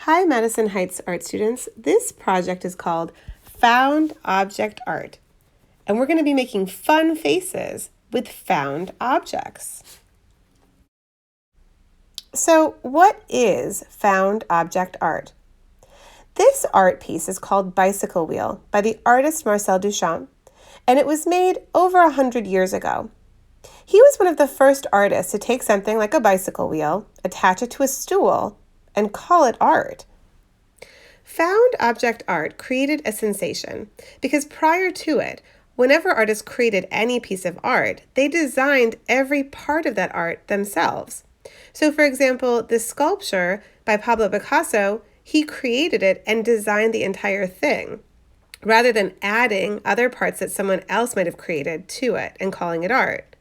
Hi, Madison Heights art students. This project is called Found Object Art, and we're going to be making fun faces with found objects. So, what is found object art? This art piece is called Bicycle Wheel by the artist Marcel Duchamp, and it was made over 100 years ago. He was one of the first artists to take something like a bicycle wheel, attach it to a stool, and call it art. Found object art created a sensation because prior to it, whenever artists created any piece of art, they designed every part of that art themselves. So for example, this sculpture by Pablo Picasso, he created it and designed the entire thing, rather than adding other parts that someone else might have created to it and calling it art.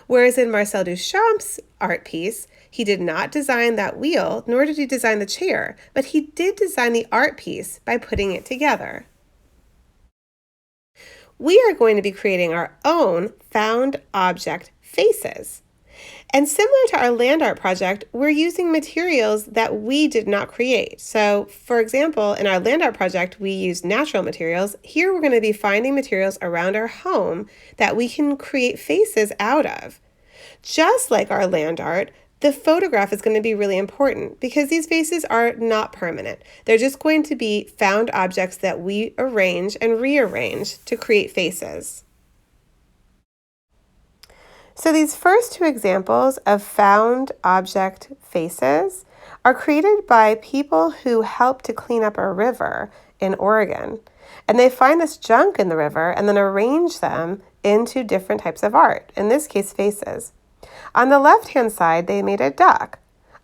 Whereas in Marcel Duchamp's art piece, he did not design that wheel, nor did he design the chair, but he did design the art piece by putting it together. We are going to be creating our own found object faces. And similar to our land art project, we're using materials that we did not create. So, for example, in our land art project, we used natural materials. Here we're going to be finding materials around our home that we can create faces out of. Just like our land art, the photograph is going to be really important because these faces are not permanent. They're just going to be found objects that we arrange and rearrange to create faces. So these first two examples of found object faces are created by people who help to clean up a river in Oregon. And they find this junk in the river and then arrange them into different types of art, in this case faces. On the left-hand side, they made a duck.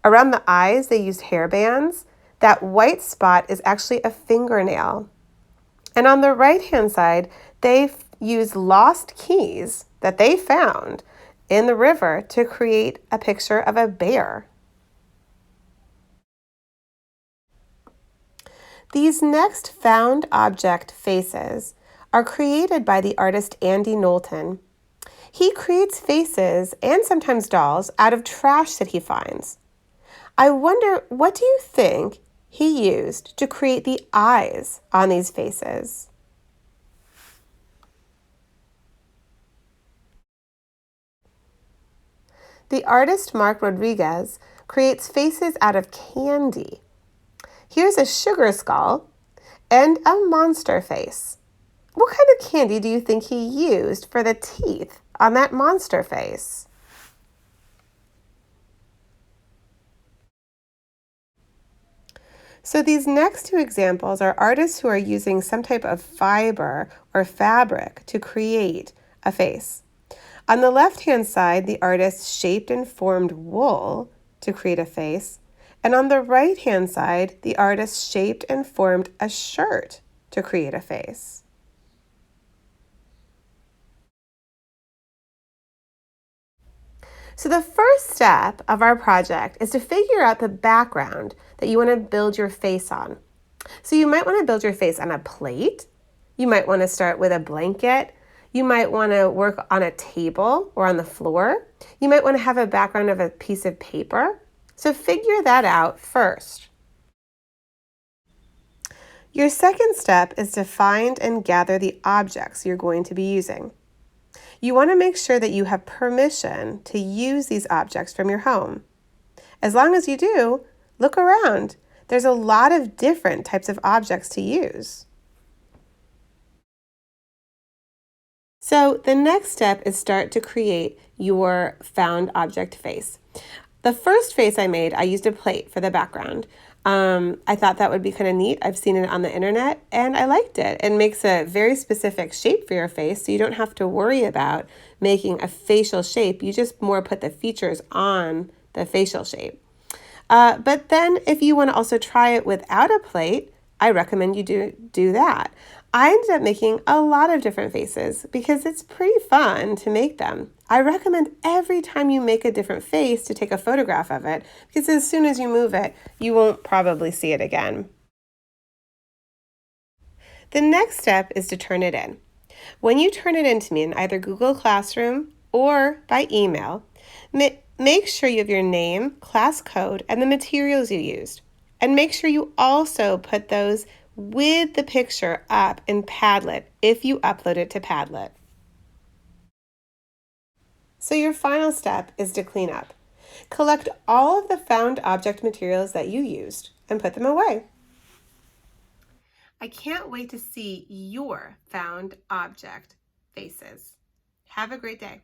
Around the eyes, they used hair bands. That white spot is actually a fingernail. And on the right-hand side, they used lost keys that they found in the river to create a picture of a bear. These next found object faces are created by the artist Andy Knowlton. He creates faces and sometimes dolls out of trash that he finds. I wonder, what do you think he used to create the eyes on these faces? The artist Mark Rodriguez creates faces out of candy. Here's a sugar skull and a monster face. What kind of candy do you think he used for the teeth on that monster face? So these next two examples are artists who are using some type of fiber or fabric to create a face. On the left-hand side, the artist shaped and formed wool to create a face. And on the right-hand side, the artist shaped and formed a shirt to create a face. So the first step of our project is to figure out the background that you want to build your face on. So you might want to build your face on a plate. You might want to start with a blanket. You might want to work on a table or on the floor. You might want to have a background of a piece of paper. So figure that out first. Your second step is to find and gather the objects you're going to be using. You want to make sure that you have permission to use these objects from your home. As long as you do, look around. There's a lot of different types of objects to use. So the next step is start to create your found object face. The first face I made, I used a plate for the background. I thought that would be kind of neat. I've seen it on the internet and I liked it. It makes a very specific shape for your face, so you don't have to worry about making a facial shape. You just more put the features on the facial shape. But then if you want to also try it without a plate, I recommend you do that. I ended up making a lot of different faces because it's pretty fun to make them. I recommend every time you make a different face to take a photograph of it because as soon as you move it, you won't probably see it again. The next step is to turn it in. When you turn it in to me in either Google Classroom or by email, make sure you have your name, class code, and the materials you used. And make sure you also put those with the picture up in Padlet if you upload it to Padlet. So your final step is to clean up. Collect all of the found object materials that you used and put them away. I can't wait to see your found object faces. Have a great day.